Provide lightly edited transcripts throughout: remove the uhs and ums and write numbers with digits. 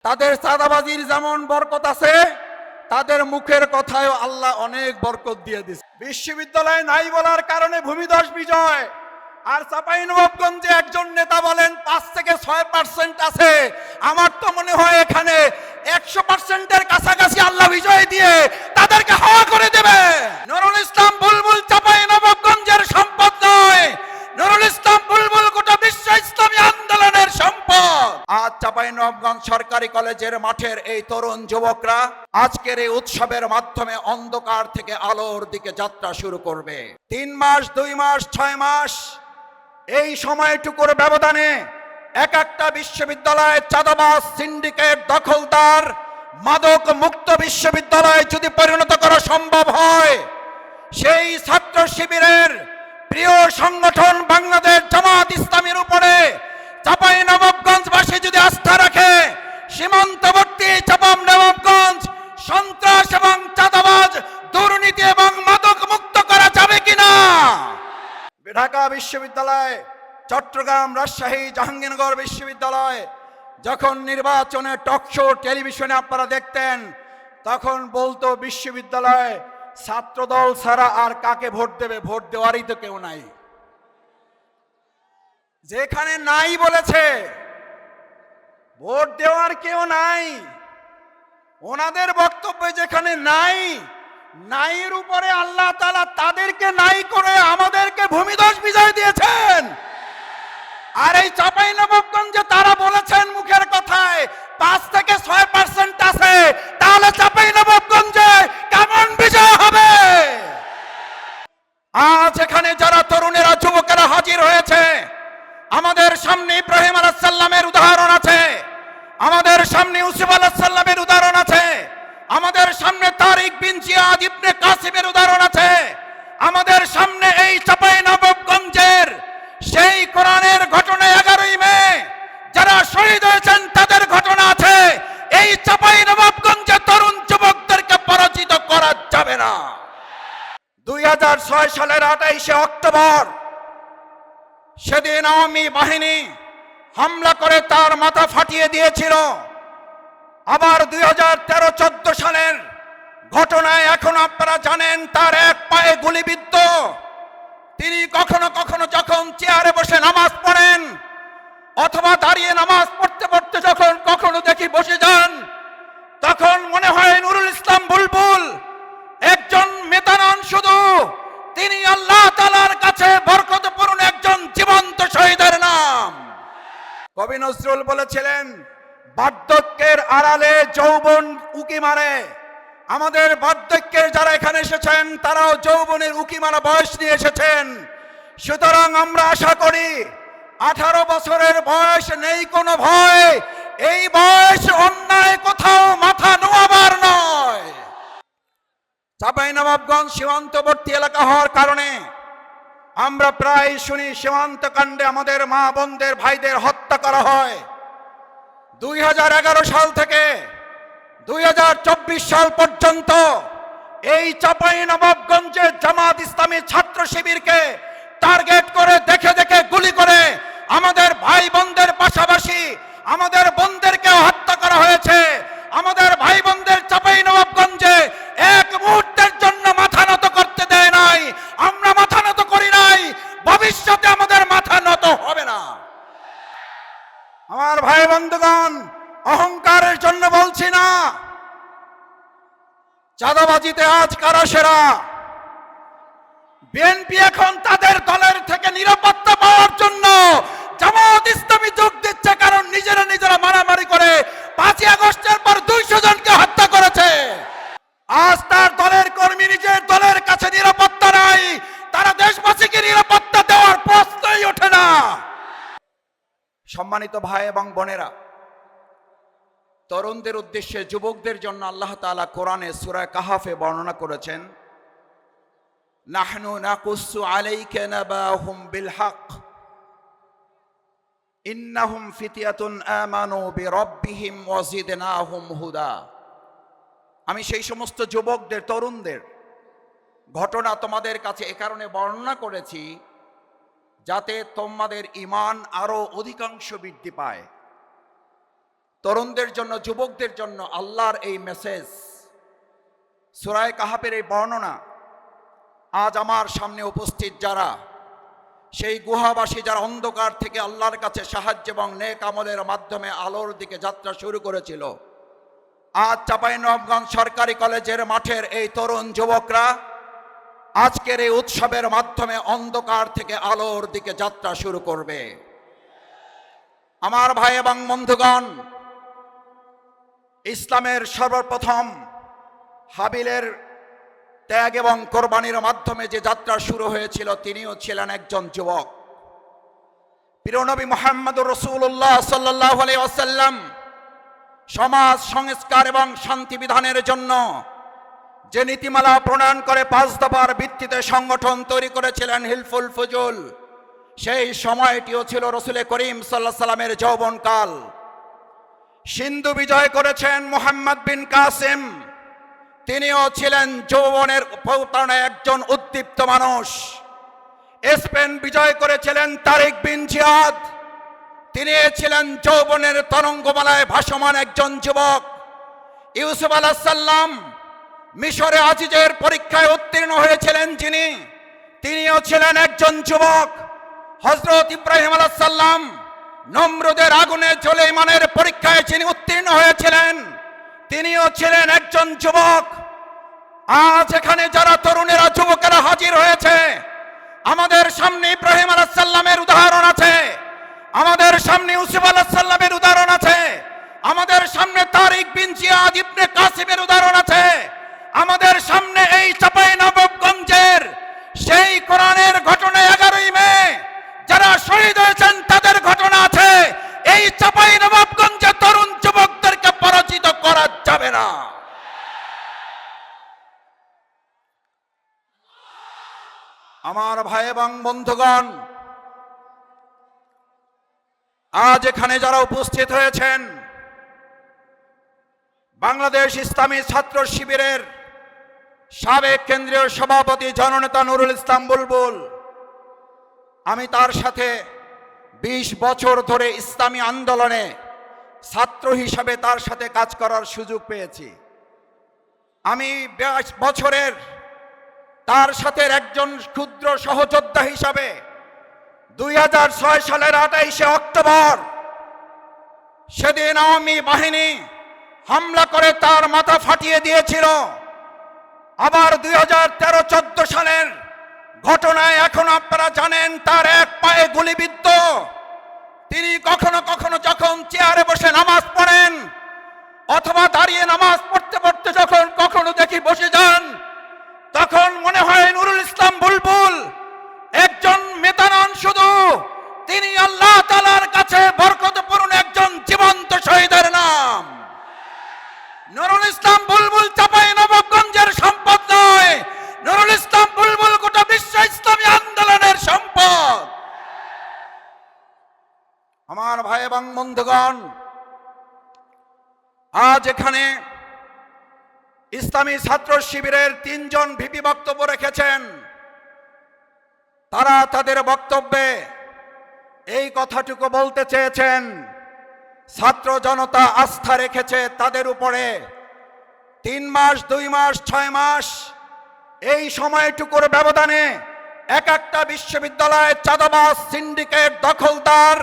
তাদের চাঁদাবাজির যেমন বরকত আছে, তাদের মুখের কথায় আল্লাহ অনেক বরকত দিয়ে দিচ্ছে। বিশ্ববিদ্যালয় নাই বলার কারণে ভূমিধস বিজয়, আর চাঁপাইনবাবগঞ্জে একজন নেতা বলেন 5 থেকে 6% আছে। আমার তো মনে হয় এখানে 100%-এর কাছাকাছি আল্লাহ বিজয় দিয়ে তাদেরকে হাওয়া করে দেবে। নুরুল ইসলাম বুলবুল চাঁপাইনবাবগঞ্জের সম্পদ নয়, নুরুল ইসলাম বুলবুল গোটা বিশ্ব ইসলামী আন্দোলনের সম্পদ। আজ চাঁপাইনবাবগঞ্জ সরকারি কলেজের মাঠের এই তরুণ যুবকরা আজকের এই উৎসবের মাধ্যমে অন্ধকার থেকে আলোর দিকে যাত্রা শুরু করবে। 3 মাস, 2 মাস, 6 মাস এই সময়টুকুর ব্যবধানে এক একটা বিশ্ববিদ্যালয়ে চাঁদাবাজ, সিন্ডিকেট, দখলদার, মাদক মুক্ত বিশ্ববিদ্যালয়ে যদি পরিণত করা সম্ভব হয়, সেই ছাত্র শিবিরের প্রিয় সংগঠন বাংলাদেশ জামাত ইসলামীর উপরে চাঁপাইনবাবগঞ্জবাসী যদি আস্থা রাখে, সীমান্তবর্তী চাঁপাইনবাবগঞ্জ সন্ত্রাস এবং চাঁদাবাজ, দুর্নীতি এবং মাদক মুক্ত করা যাবে কিনা? ঢাকা বিশ্ববিদ্যালয়, চট্টগ্রাম, রাজশাহী, জাহাঙ্গীরনগর বিশ্ববিদ্যালয় যখন নির্বাচনে টকশো টেলিভিশনে আপনারা দেখতেন, তখন বলতো বিশ্ববিদ্যালয়ে ছাত্রদল ছাড়া আর কাকে ভোট দেবে, ভোট দেওয়ারই তো কেউ নাই। যেখানে নাই বলেছে ভোট দেওয়ার কেউ নাই, ওনাদের বক্তব্য যেখানে নাই, নাইয়ের উপরে আল্লাহ তাআলা তাদেরকে নাই করে আমাদেরকে ভূমিধস বিজয় দিয়েছেন। আর এই চাঁপাইনবাবগঞ্জে তারা বলেছেন মুখের কথায় 5 থেকে 6% আছে, তাহলে চাঁপাইনবাবগঞ্জে কেমন বিজয় হবে? আজ এখানে যারা তরুণেরা, যুবকেরা হাজির হয়েছে, আমাদের সামনে ইব্রাহিম আলাইহিস সালামের উদাহরণ আছে, আমাদের সামনে ইউসুফ আলাইহিস সালামের উদাহরণ আছে, আমাদের সামনে তারিক বিন জিয়াদ ইবনে কাসিমের উদাহরণ আছে, আমাদের সামনে এই চাঁপাইনবাবগঞ্জের সেই কোরআনের ঘটনা 11ই মে যারা শহীদ হয়েছেন তাদের ঘটনা আছে। এই চাঁপাইনবাবগঞ্জে তরুণ যুবকদেরকে পরাজিত করা যাবে না। 2006 সালের 28শে অক্টোবর সেদিন আওয়ামী বাহিনী হামলা করে তার মাথা ফাটিয়ে দিয়েছিল। আবার 2013-14 সালের ঘটনায় এখন আপনারা জানেন তার এক পায়ে গুলিবিদ্ধ। তিনি কখনো কখনো যখন চেয়ারে বসে নামাজ পড়েন অথবা দাঁড়িয়ে নামাজ পড়তে পড়তে যখন কখনো দেখি বসে যান, তখন মনে হয় নুরুল ইসলাম বুলবুল একজন নেতা নন শুধু, তিনি আল্লাহ তাআলার কাছে বরকতপূর্ণ একজন জীবন্ত শহীদের নাম। কবি নজরুল বলেছিলেন, বার্ধক্যের আড়ালে যৌবন উকি মারে। আমাদের বার্ধক্যের যারা এখানে এসেছেন তারাও যৌবনের উকি মারা বয়স নিয়ে এসেছেন। সুতরাং আমরা আশা করি 18 বছরের বয়স নেই কোনো ভয়, এই বয়স অন্যায় কোথাও মাথা নোয়াবার নয়। চাঁপাইনবাবগঞ্জ সীমান্তবর্তী এলাকা হওয়ার কারণে আমরা প্রায় শুনি সীমান্ত কাণ্ডে আমাদের মা বোনদের, ভাইদের হত্যা করা হয়। 2011 সাল থেকে 2024 সাল পর্যন্ত এই চাঁপাইনবাবগঞ্জে জামাত ইসলামী ছাত্র শিবিরকে টার্গেট করে দেখে দেখে গুলি করে আমাদের ভাই বোনদের পাশাপাশি আমাদের বোনদেরকে হত্যা করা হয়েছে। আমাদের ভাই বোনদের চাঁপাইনবাবগঞ্জে এক মুহূর্তের জন্য মাথা নত করতে দেয় নাই, আমরা মাথা নত করি নাই, ভবিষ্যতে আমাদের মাথা নত হবে না। আমার ভাই বন্ধুগণ, অহংকারের জন্য বলছি না। চাঁদাবাজিতে আজ কারা সেরা? বিএনপি এখন তাদের দলের থেকে নিরাপত্তা পাওয়ার জন্য জামাত ইসলামী যোগ দিচ্ছে, কারণ নিজেরা মারামারি করে 5ই আগস্টের পর 200 জনকে হত্যা করেছে। আজ তার দলের কর্মী নিজের দলের কাছে নিরাপত্তা নাই, তারা দেশবাসীকে নিরাপত্তা দেওয়ার প্রশ্নই ওঠে না। সম্মানিত ভাই এবং বোনেরা, তরুণদের উদ্দেশ্যে, যুবকদের জন্য আল্লাহ তাআলা কোরআনে সূরা কাহাফে বর্ণনা করেছেন, নাহনু নাকুসু আলাইকা নাবাহুম বিল হক ইন্নাহুম ফিতয়াতুন আমানু বিরাব্বিহিম ওয়া জিদনাহুম হুদা। আমি সেই সমস্ত যুবকদের, তরুণদের ঘটনা তোমাদের কাছে এ কারণে বর্ণনা করেছি যাতে তোমাদের ঈমান আরো অধিকাংশ বৃদ্ধি পায়। তরুণদের জন্য, যুবকদের জন্য আল্লাহর এই মেসেজ, সূরা কাহাফের এই বর্ণনা। আজ আমার সামনে উপস্থিত যারা, সেই গুহাবাসী যারা অন্ধকার থেকে আল্লাহর কাছে সাহায্য এবং নেক আমলের মাধ্যমে আলোর দিকে যাত্রা শুরু করেছিল, আজ চাঁপাইনবাবগঞ্জ সরকারি কলেজের মাঠের এই তরুণ যুবকরা আজকের এই উৎসবের মাধ্যমে অন্ধকার থেকে আলোর দিকে যাত্রা শুরু করবে। আমার ভাই এবং বন্ধুগণ, ইসলামের সর্বপ্রথম হাবিলের ত্যাগ এবং কোরবানির মাধ্যমে যে যাত্রা শুরু হয়েছিল, তিনিও ছিলেন একজন যুবক। প্রিয় নবী মুহাম্মদুর রাসূলুল্লাহ সাল্লাল্লাহু আলাইহি ওয়াসাল্লাম সমাজ সংস্কার এবং শান্তি বিধানের জন্য যে নীতিমালা প্রণয়ন করে 5 দফার ভিত্তিতে সংগঠন তৈরি করেছিলেন হিলফুল ফুজুল, সেই সময়টিও ছিল রাসূল করিম সাল্লাল্লাহু আলাইহি সাল্লামের যৌবনকাল। সিন্ধু বিজয় করেছেন মুহাম্মদ বিন কাসিম, তিনিও ছিলেন যৌবনের পৌতানায় একজন উদ্দীপ্ত মানুষ। স্পেন বিজয় করেছিলেন তারিক বিন জিয়াদ, তিনি ছিলেন যৌবনের তরঙ্গমালায় ভাসমান একজন যুবক। ইউসুফ আলাইহিস সালাম মিশরে আজিজের পরীক্ষায় উত্তীর্ণ হয়েছিলেন যিনি, তিনিও ছিলেন একজন যুবক। হযরত ইব্রাহিম আলাইহিস সালাম নমরুদের আগুনে জ্বলে ঈমানের পরীক্ষায় যিনি উত্তীর্ণ হয়েছিলেন, তিনিও ছিলেন একজন যুবক। আজ এখানে যারা তরুণেরা, যুবকেরা হাজির হয়েছে, আমাদের সামনে ইব্রাহিম আলাইহিস সালামের উদাহরণ আছে, আমাদের সামনে ইউসুফ আলাইহিস সালামের উদাহরণ আছে, আমাদের সামনে তারিক বিন জিয়াদ ইবনে কাসিমের উদাহরণ আছে, আমাদের সামনে এই চাঁপাইনবাবগঞ্জের সেই কোরআনের ঘটনা 11ই মে যারা শহীদ হয়েছেন তাদের ঘটনা আছে। এই চাঁপাইনবাবগঞ্জে তরুণ যুবকদেরকে পরাজিত করা যাবে না। আমার ভাই এবং বন্ধুগণ, আজ এখানে যারা উপস্থিত হয়েছেন, বাংলাদেশ ইসলামী ছাত্র শিবিরের সাবেক কেন্দ্রীয় সভাপতি জননেতা নুরুল ইসলাম বুলবুল, আমি তার সাথে 20 বছর ধরে ইসলামী আন্দোলনে ছাত্র হিসাবে তার সাথে কাজ করার সুযোগ পেয়েছি। আমি 22 বছরের তার সাথে একজন ক্ষুদ্র সহযোদ্ধা হিসাবে 2006 সালের 28শে অক্টোবর সেদিন আওয়ামী বাহিনী হামলা করে তার মাথা ফাটিয়ে দিয়েছিল। আবার 2013-14 সালের ঘটনায় এখন আপনারা জানেন তার এক পায়ে গুলিবিদ্ধ। তিনি কখনো কখনো যখন চেয়ারে বসে নামাজ পড়েন অথবা দাঁড়িয়ে নামাজ পড়তে পড়তে যখন কখনো দেখি বসে যান, তখন মনে হয় নুরুল ইসলাম বুলবুল একজন নেতা নন শুধু, তিনি আল্লাহ তাআলার কাছে বরকতপূর্ণ একজন জীবন্ত শহীদের নাম। নুরুল ইসলাম বুলবুল চাঁপাইনবাবগঞ্জের সম্পদ নয়, নুরুল ইসলাম বুলবুল গোটা বিশ্ব ইসলামী আন্দোলনের সম্পদ। আমার ভাই এবং বন্ধুগণ, আজ এখানে ইসলামী ছাত্র শিবিরের 3 জন ভিপি বক্তব্য রেখেছেন। তারা তাদের বক্তব্যে এই কথাটুকু বলতে চেয়েছেন, ছাত্র জনতা আস্থা রেখেছে তাদের উপরে। 3 মাস, 2 মাস, 6 মাস এই সময়টুকুর ব্যবধানে এক একটা বিশ্ববিদ্যালয় চাঁদাবাজ, সিন্ডিকেট, দখলদার,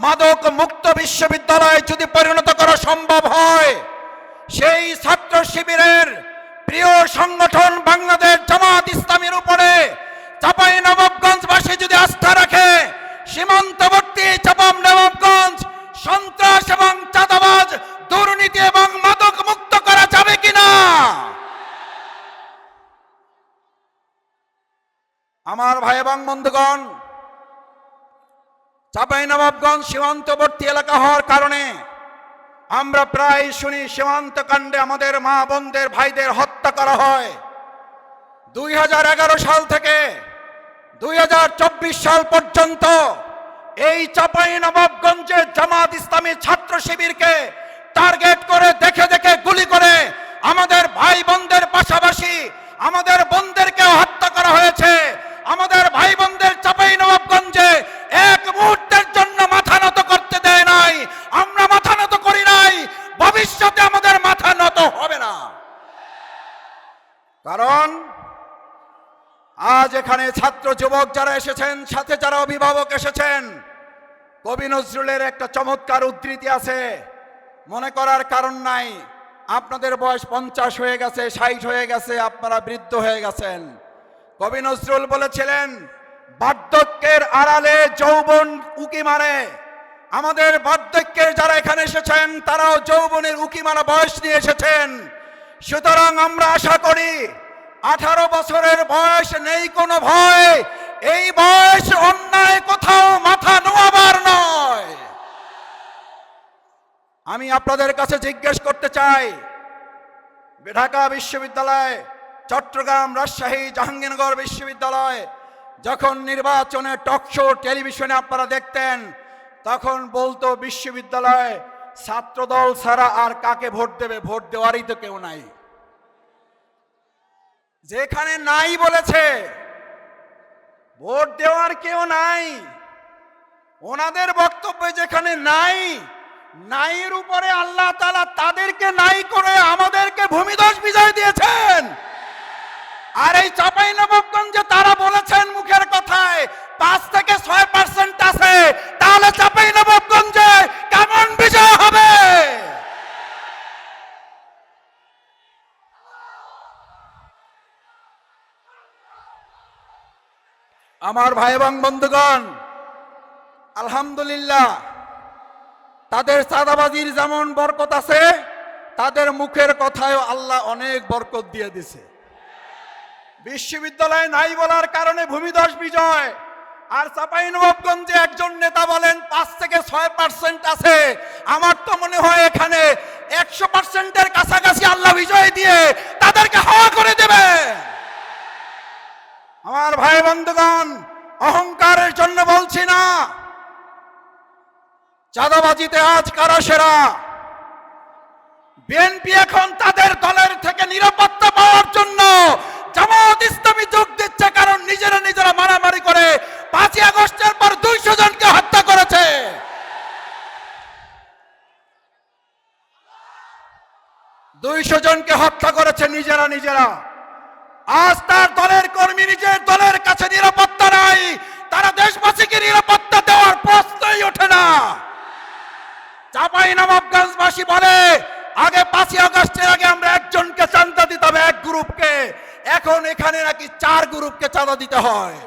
মাদক মুক্ত বিশ্ববিদ্যালয় যদি পরিণত করা সম্ভব হয়, সেই ছাত্র শিবিরের প্রিয় সংগঠন বাংলাদেশ জামাত ইসলামীর উপরে চাঁপাইনবাবগঞ্জবাসী যদি আস্থা রাখে, সীমান্তবর্তী চাঁপাইনবাবগঞ্জ সন্ত্রাস এবং চাঁদাবাজ, দুর্নীতি এবং মাদক মুক্ত করা যাবে কিনা? আমার ভাই এবং বন্ধুগণ, চাঁপাইনবাবগঞ্জ সীমান্তবর্তী এলাকা হওয়ার কারণে আমরা প্রায় শুনি সীমান্ত কাণ্ডে আমাদের মা বোনদের, ভাইদের হত্যা করা হয়। 2011 সাল থেকে 2024 সাল পর্যন্ত এই চাঁপাইনবাবগঞ্জে জামাত ইসলামী ছাত্র শিবিরকে টার্গেট করে দেখে দেখে গুলি করে আমাদের ভাই বোনদের পাশাপাশি আমাদের বোনদেরকে হত্যা করা হয়েছে। আমাদের ভাই বোনদের চাঁপাইনবাবগঞ্জে এক মুহূর্তের জন্য মাথা নত করতে দেয় নাই, আমরা মাথা নত করি নাই। আমাদের মাথা নত হবে না। কারণ আজ এখানে ছাত্র যুবক যারা এসেছেন, সাথে যারা অভিভাবক এসেছেন, কবি নজরুলের একটা চমৎকার উদ্ধৃতি আছে, মনে করার কারণ নাই। আপনাদের বয়স 50 হয়ে গেছে, 60 হয়ে গেছে, আপনারা বৃদ্ধ হয়ে গেছেন। কবি নজরুল বলেছিলেন, বার্ধক্যের আড়ালে যৌবন উকি মারে। আমাদের বার্ধক্যের যারা এখানে এসেছেন তারাও যৌবনের উকি মারা বয়স নিয়ে এসেছেন। সুতরাং আমরা আশা করি 18 বছরের বয়স নেই কোনো ভয়। এই বয়স অন্যায় কোথাও মাথা নোয়াবার নয়। আমি আপনাদের কাছে জিজ্ঞেস করতে চাই, ঢাকা বিশ্ববিদ্যালয়, চট্টগ্রাম, রাজশাহী, জাহাঙ্গীরনগর বিশ্ববিদ্যালয় যখন নির্বাচনে টকশো টেলিভিশনে আপনারা দেখতেন, তখন বলতো বিশ্ববিদ্যালয় ছাত্রদল ছাড়া আর কাকে ভোট দেবে, ভোট দেওয়ারই তো কেউ নাই। যেখানে নাই বলেছে, ভোট দেওয়ার কেউ নাই, ওনাদের বক্তব্যে যেখানে নাই, নাইয়ের উপরে আল্লাহ তাআলা তাদেরকে নাই করে আমাদেরকে ভূমিধস বিজয় দিয়েছেন। আর এই চাঁপাইনবাবগঞ্জে তারা বলেছেন মুখের কথায় 5 থেকে 6% আছে, তাহলে চাঁপাইনবাবগঞ্জে কেমন বিজয় হবে? আমার ভাই এবং বন্ধুগণ, আলহামদুলিল্লাহ, তাদের চাঁদাবাজির যেমন বরকত আছে, তাদের মুখের কথায়ও আল্লাহ অনেক বরকত দিয়ে দিছে। বিশ্ববিদ্যালয় নাই বলার কারণে ভূমিধস বিজয়। আর চাঁপাইনবাবগঞ্জে একজন নেতা বলেন 5 থেকে 6% আছে। আমার তো মনে হয় এখানে 100%-এর কাছাকাছি আল্লাহ বিজয় দিয়ে তাদেরকে হাওয়া করে দেবে। আমার ভাই বন্ধুগণ, অহংকারের জন্য বলছি না। চাঁদাবাজিতে আজ কারা সেরা? বিএনপি এখন তাদের দলের থেকে নিরাপত্তা পাওয়ার জন্য জামাত ইসলামী যোগ দিচ্ছে, কারণ নিজেরা মারামারি করে 5ই আগস্টের পর 200 জনকে হত্যা করেছে। 200 জনকে হত্যা করেছে নিজেরা। আজ তার দলের কর্মী নিজের দলের কাছে নিরাপত্তা নাই, তারা দেশবাসীকে নিরাপত্তা দেওয়ার প্রশ্নই ওঠে না। চাঁপাইনবাবগঞ্জবাসী বলে, আগে 5ই আগস্টের আগে আমরা একজনকে চাঁদা দিতে হবে, এক গ্রুপকে। এখন এখানে নাকি 4 গ্রুপকে চাঁদা দিতে হয়।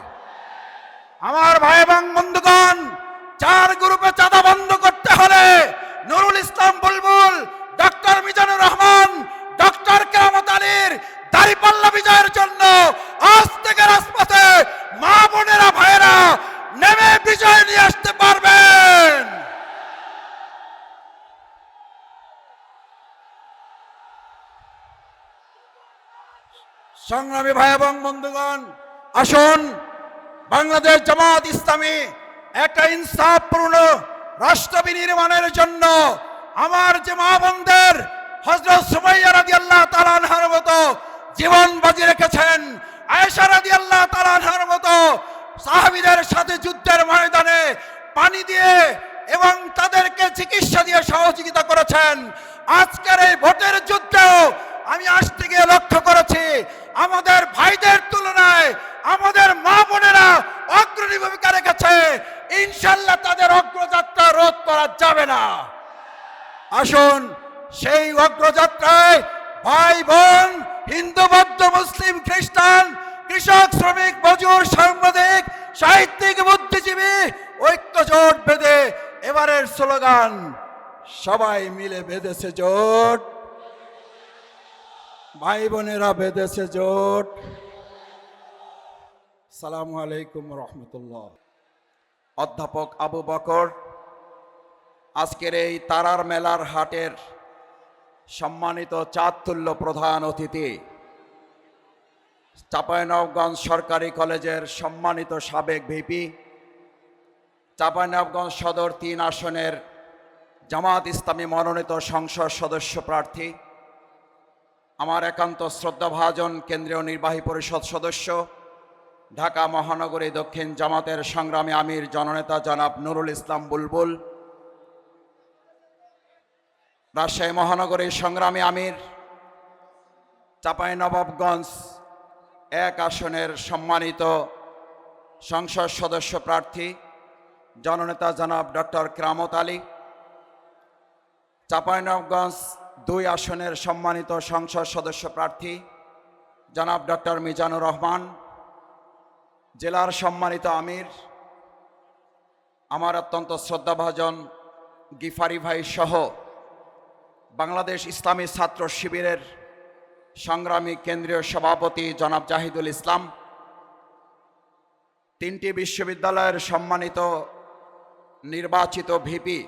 আমার ভাই এবং বন্ধুগণ, 4 গ্রুপে চাঁদা বন্ধ করতে হলে নুরুল ইসলাম বুলবুল, ডক্টর মিজানুর রহমান, ডক্টর কেরামত আলীর দাঁড়িপাল্লা বিজয়ের জন্য আজ থেকে রাজপথে মা বোনেরা, ভাইয়েরা নেমে বিজয় নিয়ে আসতে পারবেন। সংগ্রামী ভাই এবং বন্ধুগণ, আসুন বাংলাদেশ জামাত ইসলামী একটা ইনসাফপূর্ণ রাষ্ট্র বিনির্মাণের জন্য আমার যে মা বোনদের হযরত সুমাইয়া রাদিয়াল্লাহু তাআলা আনহার মতো জীবন বাজি রেখেছেন, আয়েশা রাদিয়াল্লাহু তাআলা আনহার মতো সাহাবীদের সাথে যুদ্ধের ময়দানে পানি দিয়ে এবং তাদেরকে চিকিৎসা দিয়ে সহযোগিতা করেছেন, আজকের এই ভোটের যুদ্ধেও আমি আজ থেকে লক্ষ্য করেছি আমাদের ভাইদের তুলনায় আমাদের মা বোনেরা অগ্রণী ভূমিকা রেখেছে। ইনশাআল্লাহ তাদের অগ্রযাত্রা রোধ করা যাবে না। আসুন সেই অগ্রযাত্রায় ভাই বোন, হিন্দু, বৌদ্ধ, মুসলিম, খ্রিস্টান, কৃষক, শ্রমিক, মজুর, সাংবাদিক, সাহিত্যিক, বুদ্ধিজীবী ঐক্য জোট বেঁধে এবারের স্লোগান সবাই মিলে বেঁধেছে জোট, ভাই বোনেরা বেঁধেছে জোট। আসসালামু আলাইকুম রহমতুল্লাহ। অধ্যাপক আবু বকর আজকের এই তারার মেলার হাটের সম্মানিত চাঁদতুল্য প্রধান অতিথি, চাঁপাইনবাবগঞ্জ সরকারি কলেজের সম্মানিত সাবেক ভিপি, চাঁপাইনবাবগঞ্জ সদর 3 আসনের জামাত ইসলামী মনোনীত সংসদ সদস্য প্রার্থী, আমার একান্ত শ্রদ্ধাভাজন কেন্দ্রীয় নির্বাহী পরিষদ সদস্য, ঢাকা মহানগরী দক্ষিণ জামাতের সংগ্রামী আমির জননেতা জনাব নুরুল ইসলাম বুলবুল, রাজশাহী মহানগরীর সংগ্রামী আমির চাঁপাইনবাবগঞ্জ 1 আসনের সম্মানিত সংসদ সদস্য প্রার্থী জননেতা জনাব ডক্টর কেরামত আলী, চাঁপাইনবাবগঞ্জ 2 আসনের সম্মানিত সংসদ সদস্য প্রার্থী জনাব ডক্টর মিজানুর রহমান, জেলার সম্মানিত আমির আমার অত্যন্ত শ্রদ্ধাভাজন গিফারি ভাই সহ বাংলাদেশ ইসলামী ছাত্র শিবিরের সংগ্রামী কেন্দ্রীয় সভাপতি জনাব জাহিদুল ইসলাম, 3টি বিশ্ববিদ্যালয়ের সম্মানিত নির্বাচিত ভিপি,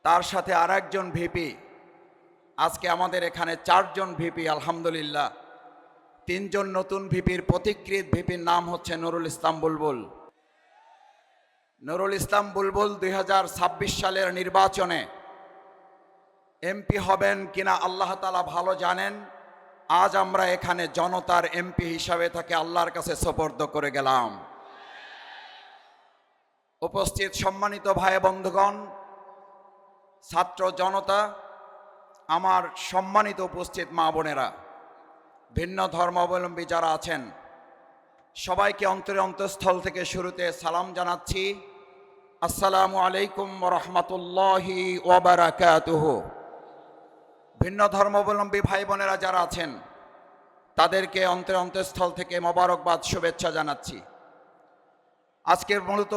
তার সাথে আরেকজন ভিপি, আজকে আমাদের এখানে 4 জন ভিপি আলহামদুলিল্লাহ। 3 জন নতুন ভিপির প্রতিকৃত ভিপির নাম হচ্ছে নুরুল ইসলাম বুলবুল। নুরুল ইসলাম বুলবুল 2026 সালের নির্বাচনে এমপি হবেন কিনা আল্লাহ তাআলা ভালো জানেন। আজ আমরা এখানে জনতার এমপি হিসাবে তাকে আল্লাহর কাছে সুপর্দ করে গেলাম। উপস্থিত সম্মানিত ভাই বন্ধুগণ, ছাত্র জনতা, আমার সম্মানিত উপস্থিত মা বোনেরা, ভিন্ন ধর্মাবলম্বী যারা আছেন, সবাইকে অন্তঃস্থল থেকে শুরুতে সালাম জানাচ্ছি। আসসালামু আলাইকুম ওয়া রাহমাতুল্লাহি ওয়া বারাকাতুহু। ভিন্ন ধর্মাবলম্বী ভাই বোনেরা যারা আছেন, তাদেরকে অন্তঃস্থল থেকে মোবারকবাদ, শুভেচ্ছা জানাচ্ছি। আজকের মূলত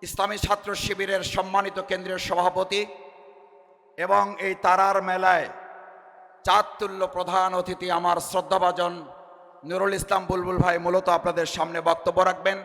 ইসলামী ছাত্র শিবিরের সম্মানিত কেন্দ্রীয় সভাপতি এবং এই তারার মেলায় চাঁদতুল্য প্রধান অতিথি আমার শ্রদ্ধাভাজন নুরুল ইসলাম বুলবুল ভাই মূলত আপনাদের সামনে বক্তব্য রাখবেন।